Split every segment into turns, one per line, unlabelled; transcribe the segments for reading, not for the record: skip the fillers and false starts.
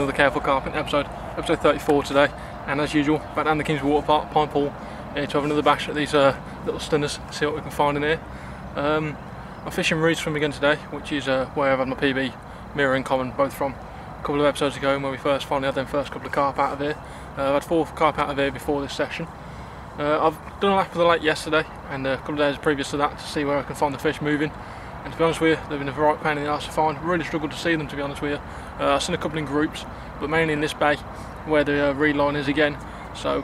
another Careful Carping episode 34 today, and as usual, back down the Kingsbury Water Park, Pine Pool, to have another bash at these little stunners, see what we can find in here. I'm fishing Reed Swim again today, which is where I've had my PB mirror in common, both from a couple of episodes ago when we finally had them first couple of carp out of here. I've had 4 carp out of here before this session. I've done a lap of the lake yesterday and a couple of days previous to that to see where I can find the fish moving. And to be honest with you, they've been a right pain in the arse to find. Really struggled to see them, to be honest with you. I've seen a couple in groups, but mainly in this bay where the reed line is again. So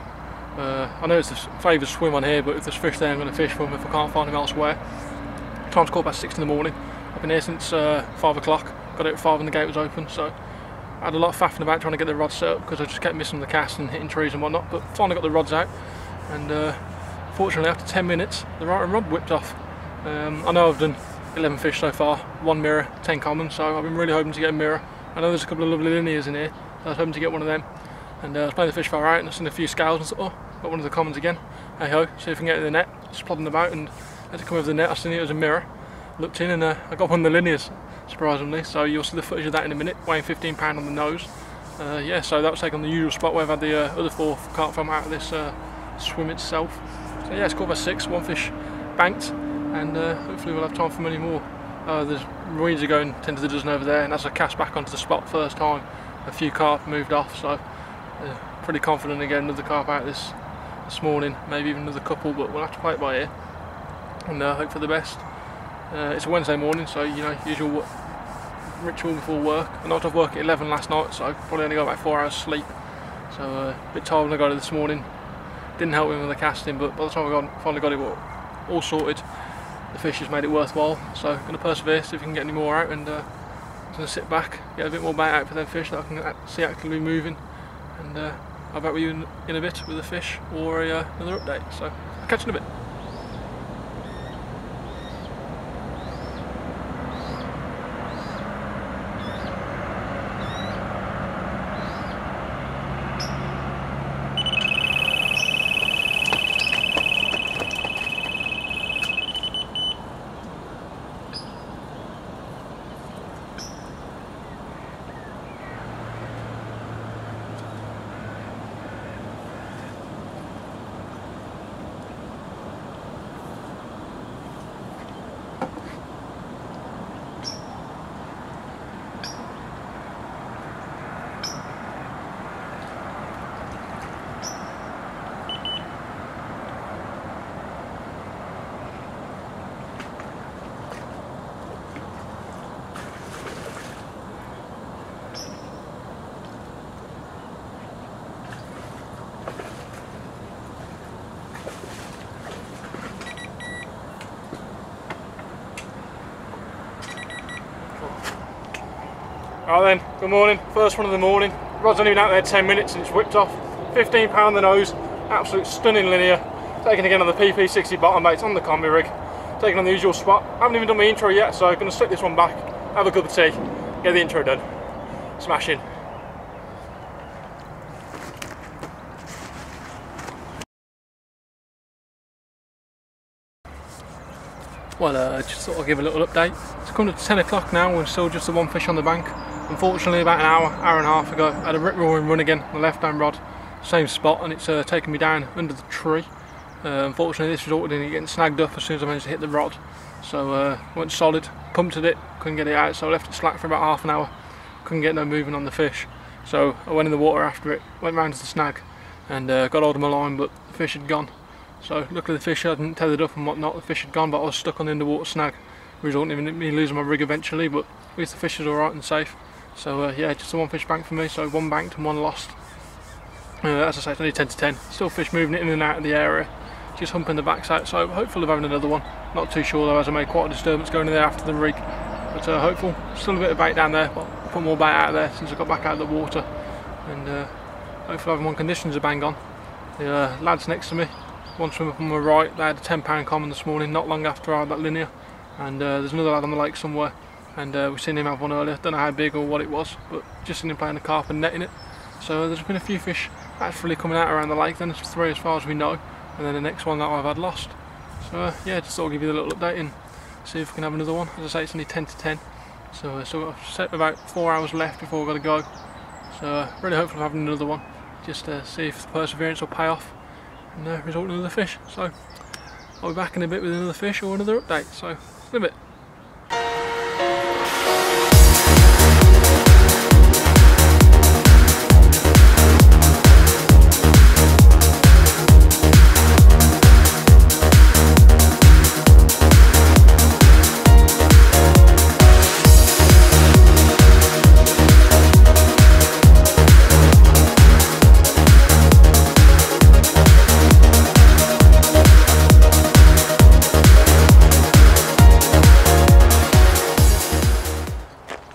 I know it's a favoured swim on here, but if there's fish there, I'm going to fish for them if I can't find them elsewhere. Time's 6:15 in the morning. I've been here since 5 o'clock. Got out at 5 when the gate was open, so I had a lot of faffing about trying to get the rods set up because I just kept missing the cast and hitting trees and whatnot. But finally got the rods out, and fortunately after 10 minutes, the right rod whipped off. I know I've done 11 fish so far, 1 mirror, 10 common, so I've been really hoping to get a mirror. I know there's a couple of lovely linears in here, so I was hoping to get one of them. And I was playing the fish far out and I've seen a few scales and thought, oh, got one of the commons again. Hey ho, see if I can get it in the net. Just plodding about, and as I come over the net I seen it was a mirror. Looked in and I got one of the linears, surprisingly, so you'll see the footage of that in a minute, weighing 15 pounds on the nose. Yeah, so that was taken on the usual spot where I've had the other 4 carp from out of this swim itself. So yeah, it's 6:15, 1 fish banked, and hopefully we'll have time for many more. There's reeds are going 10 to the dozen over there, and as I cast back onto the spot first time, a few carp moved off, so pretty confident again another carp out this morning, maybe even another couple, but we'll have to play it by ear and hope for the best. It's a Wednesday morning, so you know, usual ritual before work. I knocked off work at 11 last night, so I probably only got about 4 hours sleep, so a bit tired when I got it this morning. Didn't help me with the casting, but by the time I finally got it all sorted, the fish has made it worthwhile. So I'm going to persevere, see if we can get any more out, and I'm going to sit back, get a bit more bait out for them fish that I can see actively moving, and I'll be back with you in a bit with a fish or another update. So I'll catch you in a bit. Right then, good morning, first one of the morning. Rod's only been out there 10 minutes and it's whipped off. 15 pound the nose, absolute stunning linear. Taken again on the PP60 bottom baits on the combi rig. Taken on the usual spot. Haven't even done my intro yet, so I'm going to stick this one back, have a cup of tea, get the intro done. Smash in. Well, just thought I'd give a little update. It's come to 10 o'clock now, we're still just the 1 fish on the bank. Unfortunately, about an hour and a half ago, I had a rip-roaring run again on the left-hand rod, same spot, and it's taken me down under the tree. Unfortunately, this resulted in it getting snagged up as soon as I managed to hit the rod. So went solid, pumped at it, couldn't get it out, so I left it slack for about half an hour. Couldn't get no movement on the fish. So I went in the water after it, went round to the snag, and got hold of my line, but the fish had gone. So luckily the fish hadn't tethered up and whatnot, the fish had gone, but I was stuck on the underwater snag, resulting in me losing my rig eventually, but at least the fish is alright and safe. So yeah, just a 1 fish bank for me, so 1 banked and 1 lost. As I say, it's only 10 to 10, still fish moving in and out of the area, just humping the backs out, so hopeful of having another one. Not too sure though, as I made quite a disturbance going in there after the rig, but hopeful. Still a bit of bait down there, but I'll put more bait out of there since I got back out of the water, and hopefully having 1 conditions are bang on. The lads next to me, one swim up on my right, they had a 10 pound common this morning, not long after I had that linear, and there's another lad on the lake somewhere, and we've seen him have one earlier. Don't know how big or what it was, but just seen him playing the carp and netting it. So there's been a few fish actually coming out around the lake, then there's 3 as far as we know, and then the next one that I've had lost. So yeah, just thought I'd give you a little update and see if we can have another one. As I say, it's only 10 to 10, so still got about 4 hours left before we've got to go. So really hopeful of having another one, just to see if the perseverance will pay off and result in another fish. So I'll be back in a bit with another fish or another update, so in a bit.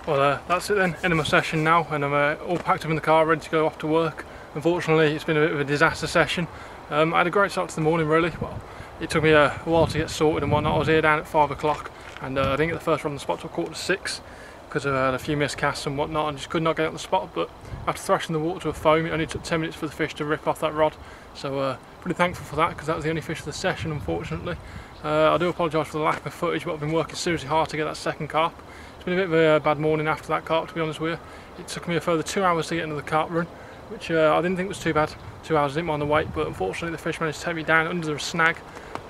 Well, that's it then, end of my session now, and I'm all packed up in the car ready to go off to work. Unfortunately it's been a bit of a disaster session. I had a great start to the morning really. Well, it took me a while to get sorted and whatnot. I was here down at 5 o'clock and I didn't get the first run on the spot till 5:45 because I had a few missed casts and whatnot and just could not get on the spot. But after thrashing the water to a foam, it only took 10 minutes for the fish to rip off that rod. So pretty thankful for that, because that was the only fish of the session, unfortunately. I do apologise for the lack of footage, but I've been working seriously hard to get that second carp. It's been a bit of a bad morning after that carp, to be honest with you. It took me a further 2 hours to get into the carp run, which I didn't think was too bad. 2 hours, I didn't mind the wait, but unfortunately the fish managed to take me down under the snag,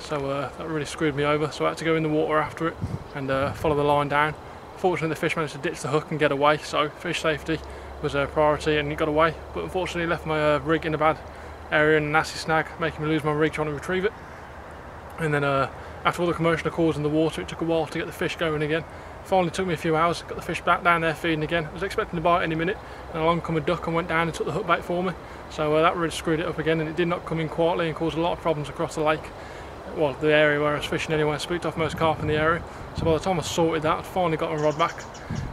so that really screwed me over. So I had to go in the water after it and follow the line down. Fortunately the fish managed to ditch the hook and get away, so fish safety was a priority and he got away. But unfortunately left my rig in a bad area and a nasty snag, making me lose my rig trying to retrieve it. And then after all the commotion I caused in the water, it took a while to get the fish going again. Finally took me a few hours, got the fish back down there feeding again. I was expecting to bite any minute, and along come a duck and went down and took the hook bait for me. So that really screwed it up again, and it did not come in quietly and caused a lot of problems across the lake. Well, the area where I was fishing anyway. I spooked off most carp in the area. So by the time I sorted that, I'd finally got my rod back.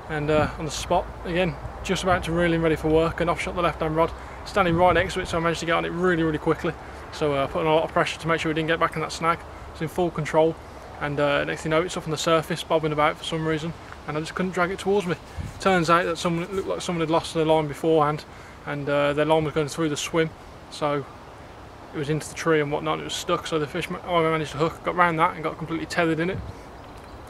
And on the spot, again, just about to reel in ready for work, and off shot the left-hand rod, standing right next to it, so I managed to get on it really, really quickly. So putting a lot of pressure to make sure it didn't get back in that snag. It's in full control. And next thing you know, it's up on the surface, bobbing about for some reason, and I just couldn't drag it towards me. Turns out that it looked like someone had lost their line beforehand, and their line was going through the swim, so it was into the tree and whatnot, and it was stuck. So the fish I managed to hook, got round that and got completely tethered in it.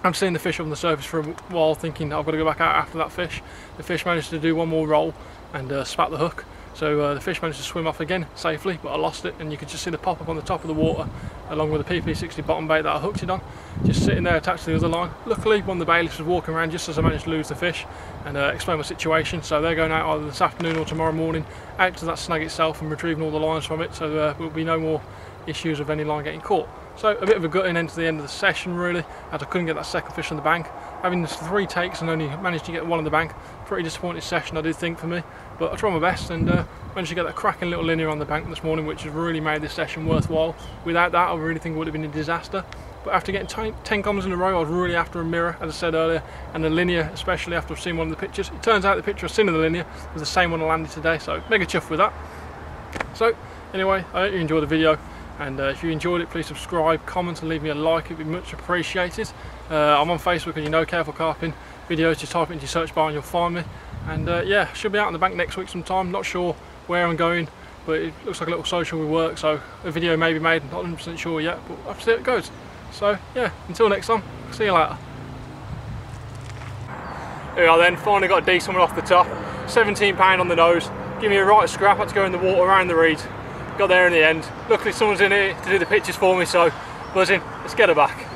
I'm seeing the fish up on the surface for a while, thinking I've got to go back out after that fish. The fish managed to do one more roll and spat the hook. So the fish managed to swim off again safely, but I lost it, and you could just see the pop up on the top of the water along with the PP60 bottom bait that I hooked it on, just sitting there attached to the other line. Luckily one of the bailiffs was walking around just as I managed to lose the fish and explain my situation, so they're going out either this afternoon or tomorrow morning out to that snag itself and retrieving all the lines from it, so there will be no more issues of any line getting caught. So a bit of a gutting end to the end of the session really, as I couldn't get that second fish on the bank. Having 3 takes and only managed to get one on the bank, pretty disappointing session I did think for me, but I tried my best and managed to get that cracking little linear on the bank this morning, which has really made this session worthwhile. Without that I really think it would have been a disaster, but after getting 10 combs in a row I was really after a mirror, as I said earlier, and the linear, especially after I've seen one of the pictures. It turns out the picture I've seen of the linear was the same one I landed today, so mega chuffed with that. So anyway, I hope you enjoyed the video. And if you enjoyed it, please subscribe, comment and leave me a like, it'd be much appreciated. I'm on Facebook, and you know, Careful Carping videos, just type it into your search bar and you'll find me. And yeah, should be out on the bank next week sometime, not sure where I'm going, but it looks like a little social with work, so a video may be made, not 100% sure yet, but I'll have to see how it goes. So yeah, until next time, see you later. Here we are then, finally got a decent one off the top, 17 pound on the nose, give me a right scrap, had to go in the water around the reeds. Got there in the end. Luckily someone's in here to do the pictures for me, so buzzing. Let's get her back.